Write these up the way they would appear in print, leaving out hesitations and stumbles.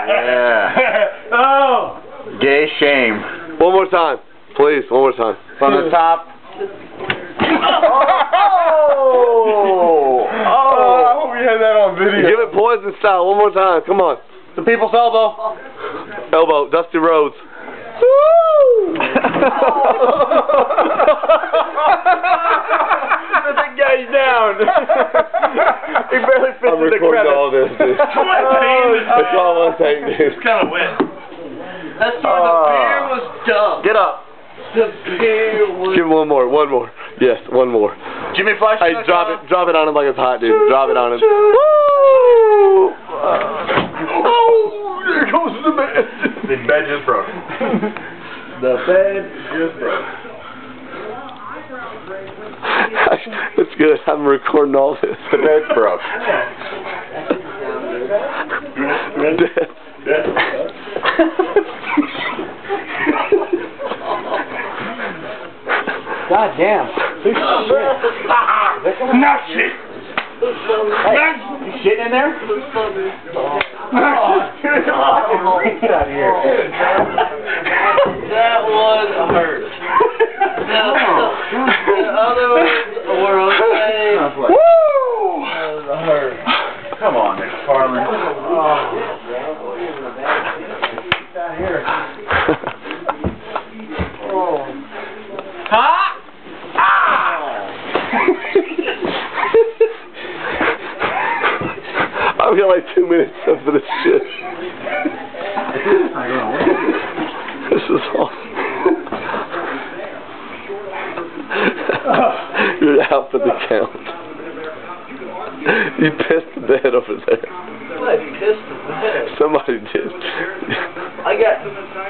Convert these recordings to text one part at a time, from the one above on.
Yeah. Oh. Gay shame. One more time. Please, one more time. From the top. Oh! I hope we had that on video. Give it Poison style. One more time. Come on. The people's elbow. Elbow. Dusty Rhodes. The big guy's down. He barely fits in the crevice. All this, dude. It's all one take, dude. It's kind of wet. That's why the beer was dumb. Get up. The beer was... Give him one more. One more. Yes, one more. Jimmy Flash. Hey, drop it on him like it's hot, dude. Drop it on him. Oh, there goes the bed. The bed just broke. The bed just broke. It's good. I'm recording all this. The bed's broke. God damn. Not shit. Hey, you shitting in there? Get out of here. That one hurt. The other ones were okay. Woo! That hurt. Come on, McFarland. Get out of here. Huh? I've got like 2 minutes left for this shit. This is awesome. You're out for the count. You pissed the bed over there. I pissed the bed. Somebody did. I got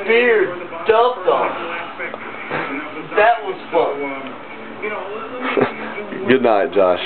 beer dumped on. That was fun. Good night, Josh.